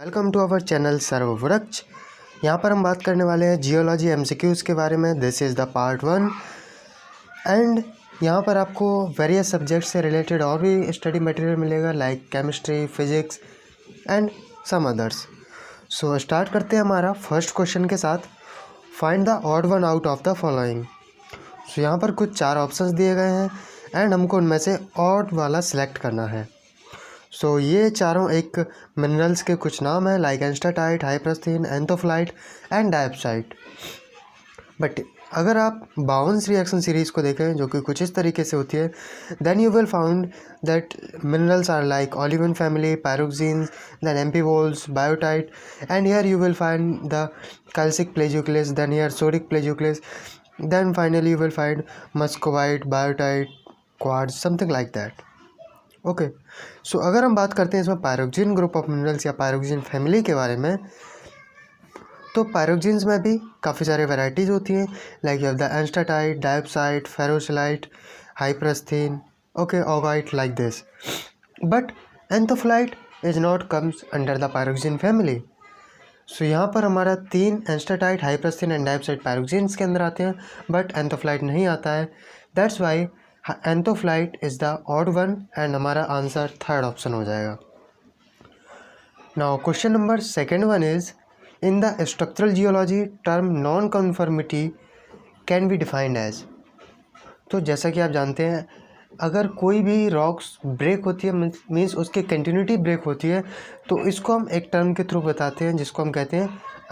Welcome to our channel Sarvavriksh. यहाँ पर हम बात करने वाले हैं जियोलॉजी एमसीक्यूज़ के बारे में। This is the part 1 and यहाँ पर आपको वेरियस सब्जेक्ट से रिलेटेड और भी स्टडी मटेरियल मिलेगा like chemistry, physics and some others. So start करते हैं हमारा फर्स्ट क्वेश्चन के साथ। Find the odd one out of the following. So यहाँ पर कुछ 4 ऑप्शंस दिए गए हैं एंड हमको उनमें से ऑड वाला सिलेक्ट करना है। सो ये चारों एक मिनरल्स के कुछ नाम हैं लाइक एंस्टाटाइट, हाइपरस्थीन, एंथोफ्लाइट एंड डायप्साइट। बट अगर आप बाउंस रिएक्शन सीरीज़ को देखें जो कि कुछ इस तरीके से होती है, then you will found that minerals are like olivine family, pyroxenes, then amphiboles, biotite and here you will find the calcic plagioclase, then here sodic plagioclase, then finally you will find muscovite, biotite, quartz, something like that. Okay so अगर हम बात करते हैं इसमें pyroxene group of minerals या pyroxene family के बारे में, तो पायरोक्सिन्स में भी काफ़ी सारे वैरायटीज़ होती हैं like you have the enstatite, diopside, ferrosilite, hypersthene, okay, augite, like this. But anthophyllite is not comes under the pyroxene family. So यहाँ पर हमारा 3 एंस्टाटाइट, हाइपरस्थीन एंड डायप्साइट पायरोक्सिन्स के अंदर आते हैं बट एंथोफ्लाइट नहीं आता है। That's why anthophyllite is the odd one and हमारा आंसर थर्ड ऑप्शन हो जाएगा। Now question number second one is in the structural geology term non conformity can be defined as. तो जैसा कि आप जानते हैं अगर कोई भी रॉक्स ब्रेक होती है मीन्स उसकी कंटिन्यूटी ब्रेक होती है तो इसको हम एक टर्म के थ्रू बताते हैं जिसको हम कहते हैं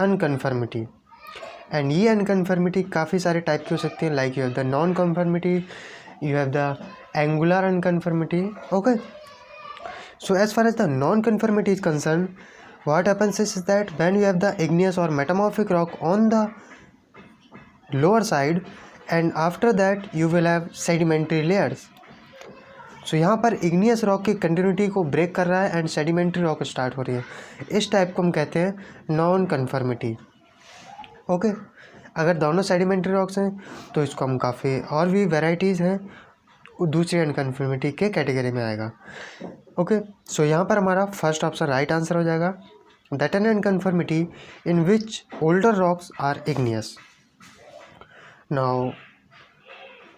अनकन्फर्मिटी। एंड ये अनकन्फर्मिटी काफ़ी सारे टाइप की हो सकती है like you have the non conformity, you have the angular unconformity. Okay, so as far as the non-conformity is concerned, what happens is that when you have the igneous or metamorphic rock on the lower side and after that you will have sedimentary layers. so यहाँ पर igneous rock की continuity को break कर रहा है and sedimentary rock start हो रही है, इस टाइप को हम कहते हैं non conformity. ओके अगर दोनों सेडिमेंट्री रॉक्स हैं तो इसको हम काफ़ी और भी वेराइटीज़ हैं दूसरी अनकन्फर्मिटी के कैटेगरी में आएगा। ओके सो यहाँ पर हमारा फर्स्ट ऑप्शन राइट आंसर हो जाएगा, that an unconformity in which older rocks are igneous. Now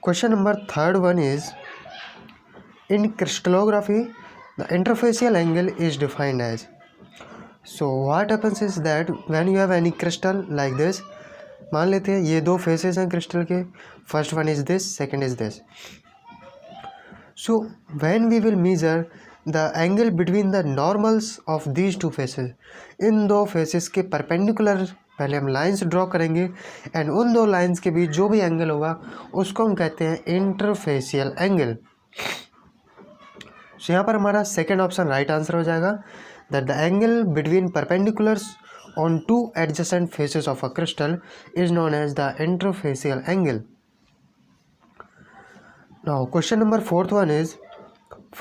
question number third one is in crystallography the interfacial angle is defined as. So what happens is that when you have any crystal like this, मान लेते हैं ये 2 faces हैं crystal के, first one is this, second is this. So when we will measure the angle between the normals of these 2 faces, in 2 faces के perpendicular पहले हम lines draw करेंगे एंड उन 2 लाइंस के बीच जो भी एंगल होगा उसको हम कहते हैं इंटरफेशियल एंगल। सो यहाँ पर हमारा सेकेंड ऑप्शन राइट आंसर हो जाएगा, that the angle between perpendiculars on 2 adjacent faces of a crystal is known as the interfacial angle. Now question number 4th one is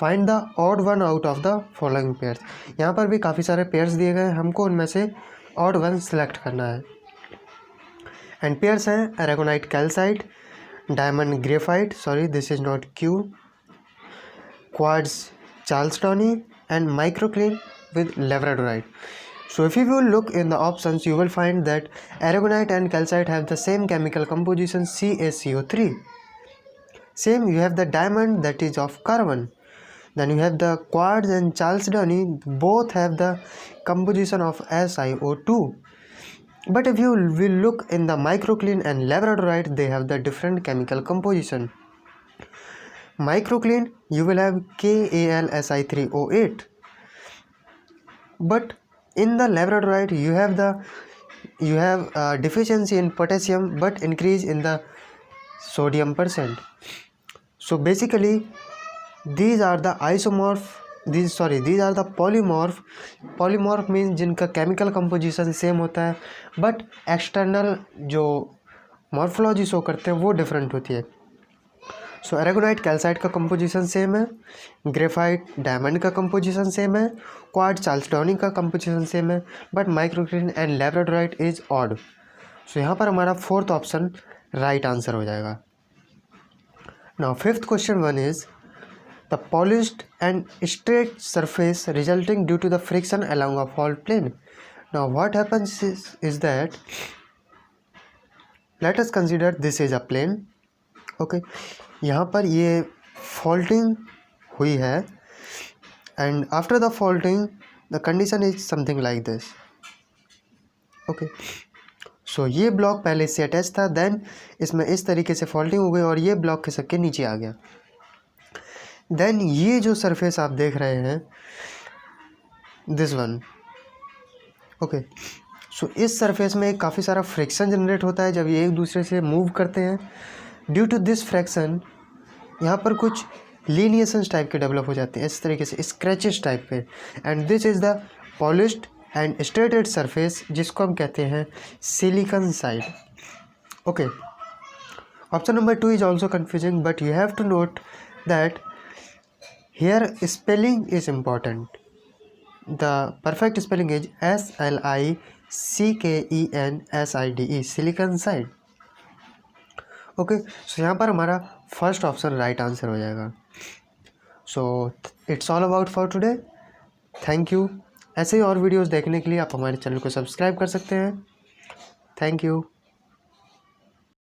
find the odd one out of the following pairs. यहाँ पर भी काफ़ी सारे pairs दिए गए हैं, हमको उनमें से odd one select करना है and pairs हैं aragonite calcite, diamond graphite, sorry this is not Q, quartz charlestoni and microcline with labradorite. So if you will look in the options you will find that aragonite and calcite have the same chemical composition CaCO3. Same you have the diamond that is of carbon. Then you have the quartz and chalcedony, both have the composition of SiO2. But if you will look in the microcline and labradorite, they have the different chemical composition. Microcline you will have KAlSi3O8. But in the labradorite you have deficiency in potassium but increase in the sodium percent. So basically these are the isomorph, these are the polymorph. Polymorph means जिनका chemical composition same होता है but external जो morphology show करते हैं वो different होती है। So aragonite calcite का कंपोजिशन सेम है, ग्रेफाइट डायमंड का कंपोजिशन सेम है, क्वार्ट्ज चार्ल्सटनी का कंपोजिशन सेम है, but microcline and labradorite is odd. So यहाँ पर हमारा 4th ऑप्शन राइट आंसर हो जाएगा। Now 5th question one is the the polished and straight surface resulting due to the friction along a fault plane. Now what happens is that let us consider this is a plane. Okay यहाँ पर ये faulting हुई है and after the faulting the condition is something like this. Okay so ये block पहले इससे attach था, then इसमें इस तरीके से फॉल्टिंग हो गई और ये ब्लॉक खिसक के नीचे आ गया. देन ये जो सरफेस आप देख रहे हैं दिस वन. ओके सो इस सरफेस में काफ़ी सारा फ्रिक्शन जनरेट होता है जब ये एक दूसरे से मूव करते हैं. ड्यू टू दिस फ्रैक्शन यहाँ पर कुछ लीनिएशंस टाइप के डेवलप हो जाते हैं, इस तरीके से स्क्रैचेस टाइप के. And this is the polished and striated surface जिसको हम कहते हैं silicon side. Okay option number 2 is also confusing but you have to note that here spelling is important. The perfect spelling is SLICKENSIDE silicon side. Okay so यहाँ पर हमारा first option right answer हो जाएगा. So it's all about for today. Thank you. ऐसे ही और videos देखने के लिए आप हमारे चैनल को सब्सक्राइब कर सकते हैं. Thank you.